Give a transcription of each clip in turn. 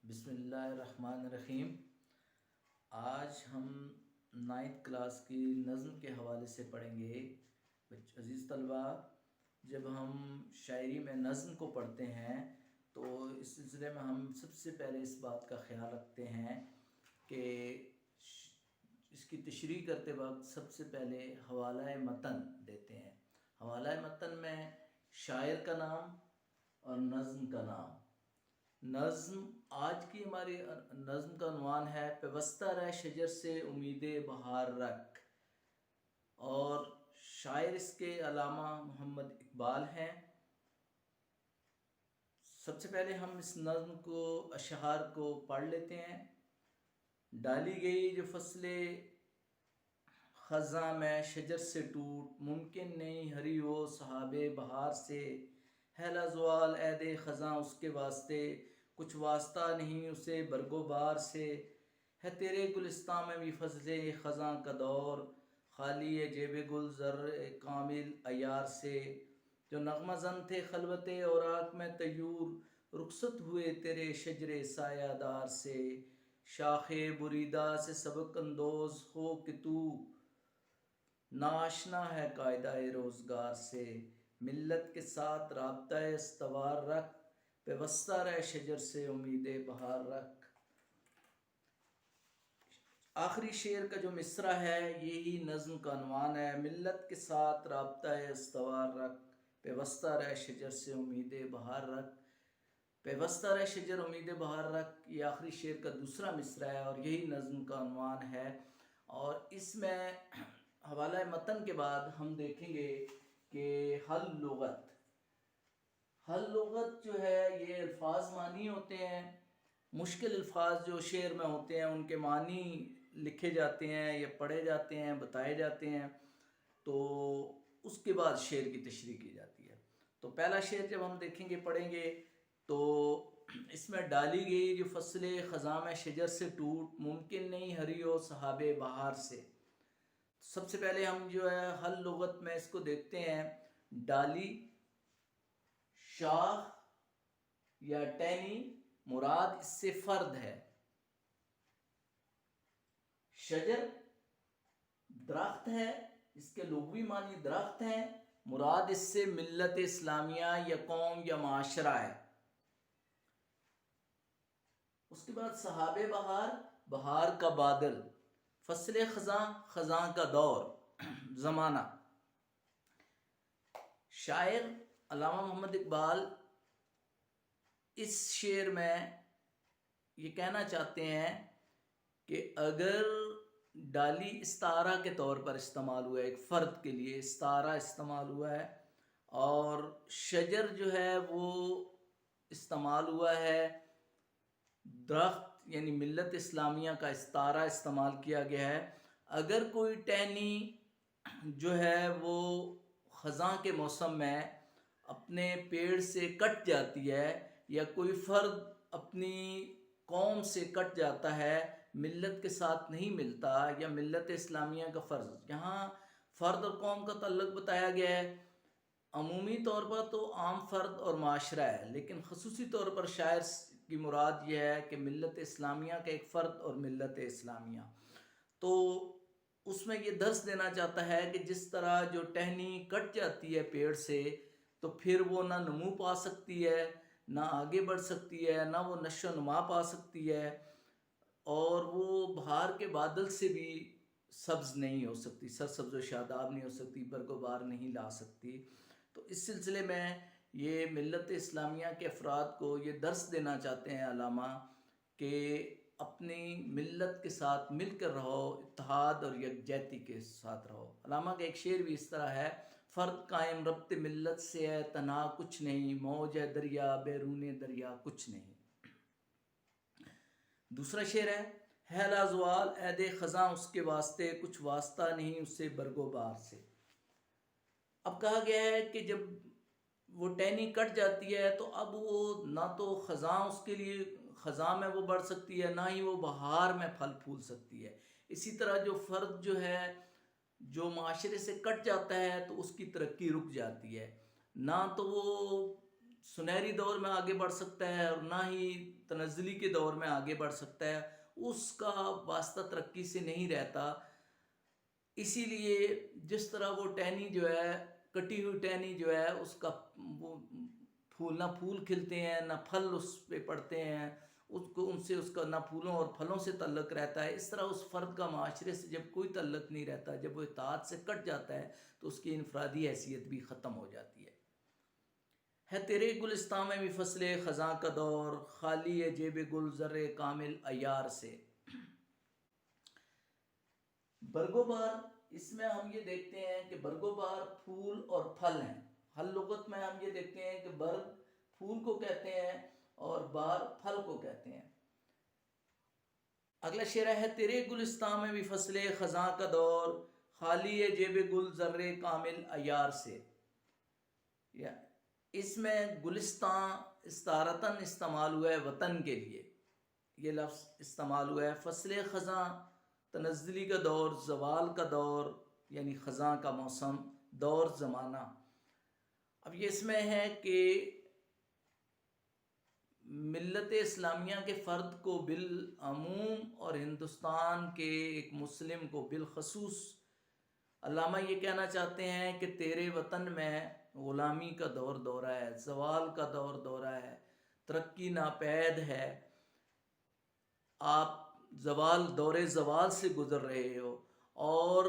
بسم اللہ الرحمن الرحیم۔ آج ہم 9th کلاس کی نظم کے حوالے سے پڑھیں گے۔ عزیز طلبہ، جب ہم شاعری میں نظم کو پڑھتے ہیں تو اس سلسلے میں ہم سب سے پہلے اس بات کا خیال رکھتے ہیں کہ اس کی تشریح کرتے وقت سب سے پہلے حوالہ متن دیتے ہیں۔ حوالہ متن میں شاعر کا نام اور نظم کا نام۔ نظم آج کی ہماری نظم کا عنوان ہے پیوستہ رہ شجر سے امید بہار رکھ، اور شاعر اس کے علامہ محمد اقبال ہیں۔ سب سے پہلے ہم اس نظم کو اشعار کو پڑھ لیتے ہیں۔ ڈالی گئی جو فصلیں خزاں میں شجر سے ٹوٹ، ممکن نہیں ہری ہو صحاب بہار سے، ہے لازوال عہد خزاں اس کے واسطے، کچھ واسطہ نہیں اسے برگ و بار سے، ہے تیرے گلستاں میں بھی فضل خزاں کا دور، خالی ہے جیب گل زر کامل عیار سے، جو نغمہ زن تھے خلوت اوراق میں طیور، رخصت ہوئے تیرے شجر سایہ دار سے، شاخ بریدہ سے سبق اندوز ہو کہ تو ناشنا ہے قاعدہ روزگار سے، ملت کے ساتھ رابطہ استوار رکھ، پیوستہ رہ شجر سے امید بہار رکھ۔ آخری شعر کا جو مصرع ہے یہی نظم کا عنوان ہے، ملت کے ساتھ رابطہ استوار رکھ، پیوستہ رہ شجر سے امید بہار رکھ۔ پیوستہ رہ شجر امید بہار رکھ یہ آخری شعر کا دوسرا مصرع ہے اور یہی نظم کا عنوان ہے۔ اور اس میں حوالہ متن کے بعد ہم دیکھیں گے کہ حل لغت جو ہے یہ الفاظ معنی ہوتے ہیں، مشکل الفاظ جو شعر میں ہوتے ہیں ان کے معنی لکھے جاتے ہیں یا پڑھے جاتے ہیں، بتائے جاتے ہیں، تو اس کے بعد شعر کی تشریح کی جاتی ہے۔ تو پہلا شعر جب ہم دیکھیں گے پڑھیں گے تو اس میں ڈالی گئی جو فصلیں خزاں میں شجر سے ٹوٹ، ممکن نہیں ہری ہو صحاب بہار سے۔ سب سے پہلے ہم جو ہے حل لغت میں اس کو دیکھتے ہیں۔ ڈالی شاخ یا ٹہنی، مراد اس سے فرد ہے۔ شجر درخت ہے، اس کے لغوی معنی درخت ہیں، مراد اس سے ملت اسلامیہ یا قوم یا معاشرہ ہے۔ اس کے بعد صحاب بہار، بہار کا بادل، فصل خزاں، خزاں کا دور زمانہ۔ شاعر علامہ محمد اقبال اس شعر میں یہ کہنا چاہتے ہیں کہ اگر ڈالی استعارہ کے طور پر استعمال ہوا ہے، ایک فرد کے لیے استعارہ استعمال ہوا ہے، اور شجر جو ہے وہ استعمال ہوا ہے، درخت یعنی ملت اسلامیہ کا استعارہ استعمال کیا گیا ہے، اگر کوئی ٹہنی جو ہے وہ خزاں کے موسم میں اپنے پیڑ سے کٹ جاتی ہے، یا کوئی فرد اپنی قوم سے کٹ جاتا ہے، ملت کے ساتھ نہیں ملتا، یا ملت اسلامیہ کا فرض، یہاں فرد اور قوم کا تعلق بتایا گیا ہے۔ عمومی طور پر تو عام فرد اور معاشرہ ہے، لیکن خصوصی طور پر شاعر کی مراد یہ ہے کہ ملت اسلامیہ کا ایک فرد اور ملت اسلامیہ۔ تو اس میں یہ درس دینا چاہتا ہے کہ جس طرح جو ٹہنی کٹ جاتی ہے پیڑ سے تو پھر وہ نہ نمو پا سکتی ہے، نہ آگے بڑھ سکتی ہے، نہ وہ نشو و نما پا سکتی ہے، اور وہ بہار کے بادل سے بھی سبز نہیں ہو سکتی، سرسبز و شاداب نہیں ہو سکتی، برگ و بار نہیں لا سکتی۔ تو اس سلسلے میں یہ ملت اسلامیہ کے افراد کو یہ درس دینا چاہتے ہیں علامہ کہ اپنی ملت کے ساتھ مل کر رہو، اتحاد اور یکجہتی کے ساتھ رہو۔ علامہ کا ایک شعر بھی اس طرح ہے، فرد قائم ربط ملت سے ہے تنہا کچھ نہیں، موج ہے دریا بیرون دریا کچھ نہیں۔ دوسرا شعر ہے لازوال عہد خزاں اس کے واسطے، کچھ واسطہ نہیں اسے برگ و بار سے۔ اب کہا گیا ہے کہ جب وہ ٹہنی کٹ جاتی ہے تو اب وہ نہ تو خزاں اس کے لیے خزاں میں وہ بڑھ سکتی ہے، نہ ہی وہ بہار میں پھل پھول سکتی ہے۔ اسی طرح جو فرد جو ہے جو معاشرے سے کٹ جاتا ہے تو اس کی ترقی رک جاتی ہے، نہ تو وہ سنہری دور میں آگے بڑھ سکتا ہے اور نہ ہی تنزلی کے دور میں آگے بڑھ سکتا ہے، اس کا واسطہ ترقی سے نہیں رہتا۔ اسی لیے جس طرح وہ ٹہنی جو ہے، کٹی ہوئی ٹہنی جو ہے، اس کا وہ نہ پھول کھلتے ہیں نہ پھل اس پہ پڑتے ہیں، اس کا نہ پھولوں اور پھلوں سے تعلق رہتا ہے۔ اس طرح اس فرد کا معاشرے سے جب کوئی تعلق نہیں رہتا، جب وہ اطاعت سے کٹ جاتا ہے، تو اس کی انفرادی حیثیت بھی ختم ہو جاتی ہے تیرے گلستان میں بھی فصل خزاں کا دور، خالی ہے جیب گل زر کامل عیار سے۔ برگو بار، اس میں ہم یہ دیکھتے ہیں کہ برگو بار پھول اور پھل ہیں۔ ہر لغت میں ہم یہ دیکھتے ہیں کہ برگ پھول کو کہتے ہیں اور بار پھل کو کہتے ہیں۔ اگلا شعر ہے تیرے گلستان میں بھی فصل خزاں کا دور، خالی ہے جیب گل زر کامل عیار سے۔ اس میں گلستان استعارتاً استعمال ہوا ہے وطن کے لیے، یہ لفظ استعمال ہوا ہے۔ فصل خزاں تنزلی کا دور، زوال کا دور یعنی خزاں کا موسم، دور زمانہ۔ اب یہ اس میں ہے کہ ملت اسلامیہ کے فرد کو بالعموم اور ہندوستان کے ایک مسلم کو بالخصوص علامہ یہ کہنا چاہتے ہیں کہ تیرے وطن میں غلامی کا دور دورہ ہے، زوال کا دور دورہ ہے، ترقی ناپید ہے، آپ دور زوال سے گزر رہے ہو۔ اور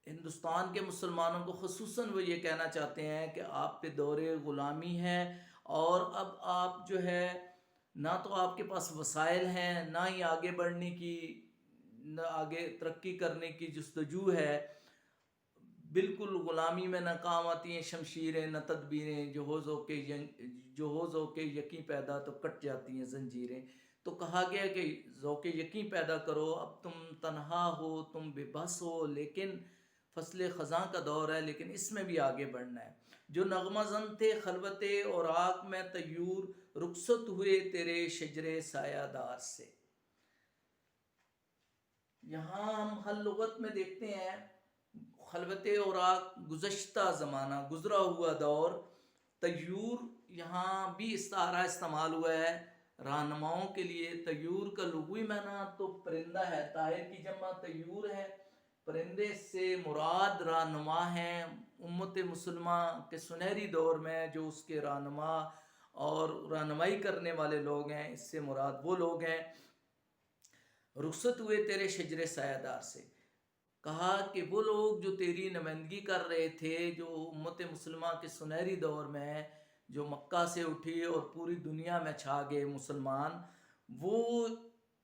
ہندوستان کے مسلمانوں کو خصوصاً وہ یہ کہنا چاہتے ہیں کہ آپ پہ دور غلامی ہے، اور اب آپ جو ہے نہ تو آپ کے پاس وسائل ہیں، نہ ہی آگے بڑھنے کی، نہ آگے ترقی کرنے کی جستجو ہے، بالکل غلامی میں نہ کام آتی ہیں شمشیریں نہ تدبیریں، جو ہو ذوق یقیں پیدا تو کٹ جاتی ہیں زنجیریں۔ تو کہا گیا کہ ذوق یقیں پیدا کرو، اب تم تنہا ہو، تم بے بس ہو، لیکن فصل خزاں کا دور ہے، لیکن اس میں بھی آگے بڑھنا ہے۔ جو نغمہ زن تھے خلوت اور آگ میں طیور، رخصت ہوئے تیرے شجر سایہ دار سے۔ یہاں ہم ہر لغت میں دیکھتے ہیں خلوت اور آگ، گزشتہ زمانہ، گزرا ہوا دور۔ طیور یہاں بھی استعارہ استعمال ہوا ہے رہنماؤں کے لیے۔ طیور کا لغوی معنی تو پرندہ ہے، طائر کی جمع طیور ہے۔ پرندے سے مراد رہنما ہیں، امت مسلمہ کے سنہری دور میں جو اس کے رہنما اور رہنمائی کرنے والے لوگ ہیں، اس سے مراد وہ لوگ ہیں۔ رخصت ہوئے تیرے شجر سایہ دار سے، کہا کہ وہ لوگ جو تیری نمائندگی کر رہے تھے، جو امت مسلمہ کے سنہری دور میں جو مکہ سے اٹھی اور پوری دنیا میں چھا گئے مسلمان، وہ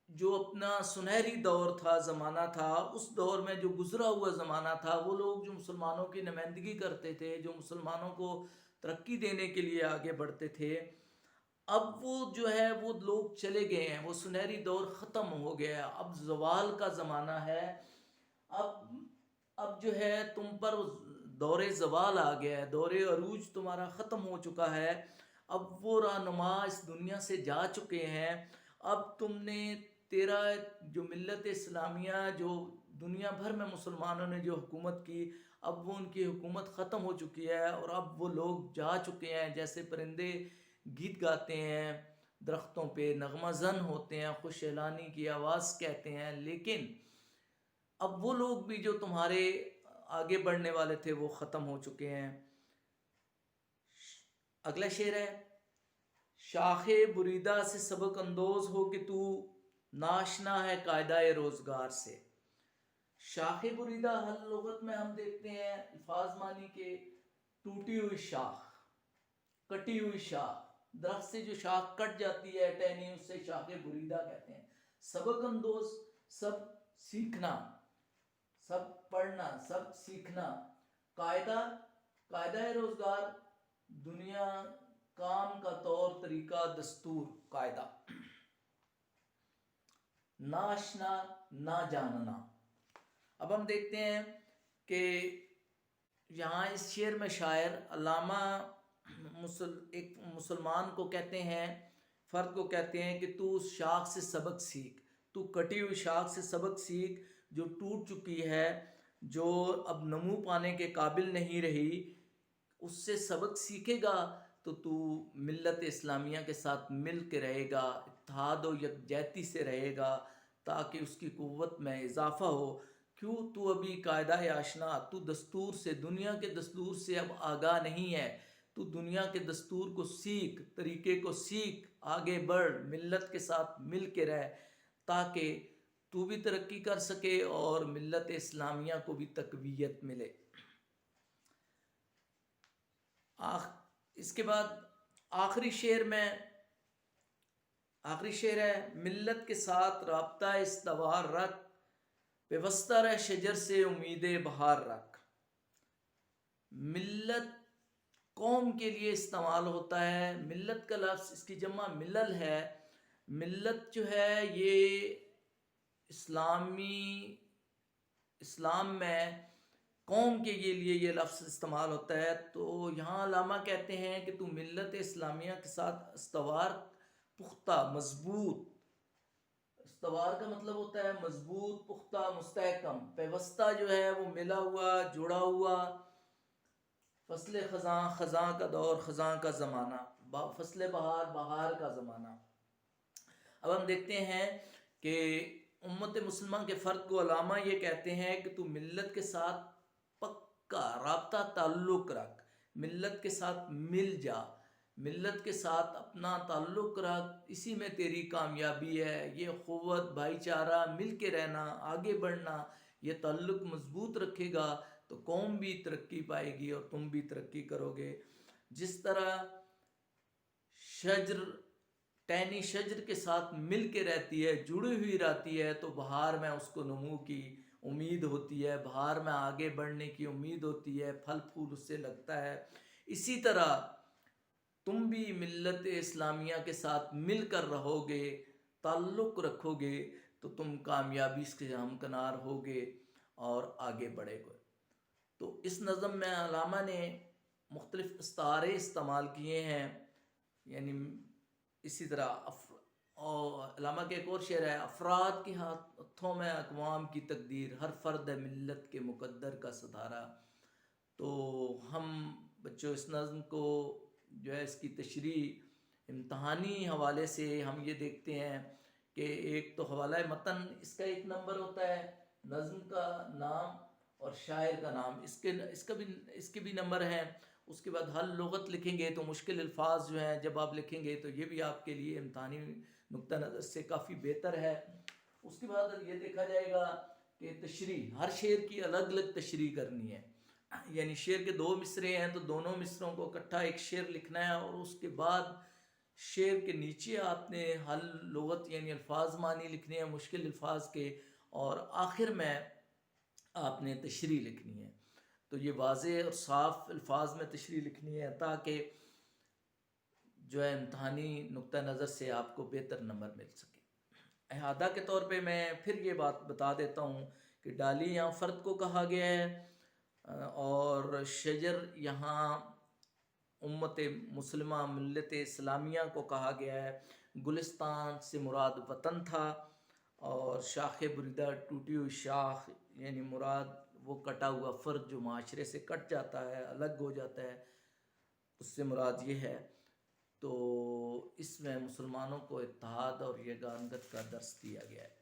جو اپنا سنہری دور تھا، زمانہ تھا، اس دور میں جو گزرا ہوا زمانہ تھا، وہ لوگ جو مسلمانوں کی نمائندگی کرتے تھے، جو مسلمانوں کو ترقی دینے کے لیے آگے بڑھتے تھے، اب وہ جو ہے وہ لوگ چلے گئے ہیں، وہ سنہری دور ختم ہو گیا، اب زوال کا زمانہ ہے۔ اب جو ہے تم پر دور زوال آ گیا ہے، دور عروج تمہارا ختم ہو چکا ہے، اب وہ رہنما اس دنیا سے جا چکے ہیں۔ اب تم نے تیرا جو ملت اسلامیہ جو دنیا بھر میں مسلمانوں نے جو حکومت کی، اب وہ ان کی حکومت ختم ہو چکی ہے، اور اب وہ لوگ جا چکے ہیں۔ جیسے پرندے گیت گاتے ہیں درختوں پہ، نغمہ زن ہوتے ہیں، خوش اعلانی کی آواز کہتے ہیں، لیکن اب وہ لوگ بھی جو تمہارے آگے بڑھنے والے تھے وہ ختم ہو چکے ہیں۔ اگلا شعر ہے شاخ بریدہ سے سبق اندوز ہو کہ تو ناشنا ہے قاعدہ روزگار سے۔ شاخ بریدہ ہر لغت میں ہم دیکھتے ہیں الفاظ معنی کے ٹوٹی ہوئی شاخ، کٹی ہوئی شاخ، درخت سے جو شاخ کٹ جاتی ہے ٹہنی، اس سے شاخ بریدہ کہتے ہیں۔ سبق اندوز، سب سیکھنا، سب پڑھنا، سب سیکھنا۔ قاعدہ روزگار، دنیا، کام کا طور طریقہ، دستور، قاعدہ۔ ناشنا، نہ جاننا۔ اب ہم دیکھتے ہیں کہ یہاں اس شعر میں شاعر علامہ ایک مسلمان کو کہتے ہیں، فرد کو کہتے ہیں کہ تو اس شاخ سے سبق سیکھ، تو کٹی ہوئی شاخ سے سبق سیکھ جو ٹوٹ چکی ہے، جو اب نمو پانے کے قابل نہیں رہی، اس سے سبق سیکھے گا تو ملت اسلامیہ کے ساتھ مل کے رہے گا، اتحاد و یکجہتی سے رہے گا تاکہ اس کی قوت میں اضافہ ہو۔ کیوں تو ابھی قاعدہ آشنا، تو دستور سے، دنیا کے دستور سے اب آگاہ نہیں ہے، تو دنیا کے دستور کو سیکھ، طریقے کو سیکھ، آگے بڑھ، ملت کے ساتھ مل کے رہ تاکہ تو بھی ترقی کر سکے اور ملت اسلامیہ کو بھی تقویت ملے۔ اس کے بعد آخری شعر ہے، ملت کے ساتھ رابطہ استوار رکھ، پیوستہ رہ شجر سے امید بہار رکھ۔ ملت قوم کے لیے استعمال ہوتا ہے، ملت کا لفظ اس کی جمع ملل ہے۔ ملت جو ہے یہ اسلام میں قوم کے لیے یہ لفظ استعمال ہوتا ہے۔ تو یہاں علامہ کہتے ہیں کہ تو ملت اسلامیہ کے ساتھ استوار، پختہ، مضبوط۔ استوار کا مطلب ہوتا ہے مضبوط، پختہ، مستحکم۔ پیوستہ جو ہے وہ ملا ہوا، جڑا ہوا۔ فصل خزاں، خزاں کا دور، خزاں کا زمانہ۔ فصل بہار، بہار کا زمانہ۔ اب ہم دیکھتے ہیں کہ امت مسلمہ کے فرد کو علامہ یہ کہتے ہیں کہ تو ملت کے ساتھ پکا رابطہ تعلق رکھ، ملت کے ساتھ مل جا، ملت کے ساتھ اپنا تعلق رکھ، اسی میں تیری کامیابی ہے۔ یہ قوت، بھائی چارہ، مل کے رہنا، آگے بڑھنا، یہ تعلق مضبوط رکھے گا تو قوم بھی ترقی پائے گی اور تم بھی ترقی کرو گے۔ جس طرح ٹہنی شجر کے ساتھ مل کے رہتی ہے، جڑی ہوئی رہتی ہے، تو بہار میں اس کو نمو کی امید ہوتی ہے، بہار میں آگے بڑھنے کی امید ہوتی ہے، پھل پھول اس سے لگتا ہے۔ اسی طرح تم بھی ملت اسلامیہ کے ساتھ مل کر رہو گے، تعلق رکھو گے تو تم کامیابی کے ہمکنار ہوگے اور آگے بڑھے گے۔ تو اس نظم میں علامہ نے مختلف استعارے استعمال کیے ہیں، یعنی اسی طرح اور علامہ کے ایک اور شعر ہے، افراد کے ہاتھوں میں اقوام کی تقدیر، ہر فرد ہے ملت کے مقدر کا ستارہ۔ تو ہم بچوں اس نظم کو جو ہے اس کی تشریح امتحانی حوالے سے ہم یہ دیکھتے ہیں کہ ایک تو حوالہ متن اس کا ایک نمبر ہوتا ہے، نظم کا نام اور شاعر کا نام، اس کے بھی نمبر ہیں۔ اس کے بعد حل لغت لکھیں گے تو مشکل الفاظ جو ہیں جب آپ لکھیں گے تو یہ بھی آپ کے لیے امتحانی نقطہ نظر سے کافی بہتر ہے۔ اس کے بعد یہ دیکھا جائے گا کہ تشریح، ہر شعر کی الگ الگ تشریح کرنی ہے، یعنی شعر کے 2 مصرے ہیں تو دونوں مصروں کو اکٹھا ایک شعر لکھنا ہے، اور اس کے بعد شعر کے نیچے آپ نے حل لغت یعنی الفاظ معنی لکھنے ہیں مشکل الفاظ کے، اور آخر میں آپ نے تشریح لکھنی ہے۔ تو یہ واضح اور صاف الفاظ میں تشریح لکھنی ہے تاکہ جو ہے امتحانی نقطہ نظر سے آپ کو بہتر نمبر مل سکے۔ احاطہ کے طور پہ میں پھر یہ بات بتا دیتا ہوں کہ ڈالی یہاں فرد کو کہا گیا ہے، اور شجر یہاں امت مسلمہ ملت اسلامیہ کو کہا گیا ہے۔ گلستان سے مراد وطن تھا، اور شاخ بریدہ ٹوٹی ہوئی شاخ یعنی مراد وہ کٹا ہوا فرد جو معاشرے سے کٹ جاتا ہے، الگ ہو جاتا ہے، اس سے مراد یہ ہے۔ تو اس میں مسلمانوں کو اتحاد اور یگانگت کا درس دیا گیا ہے۔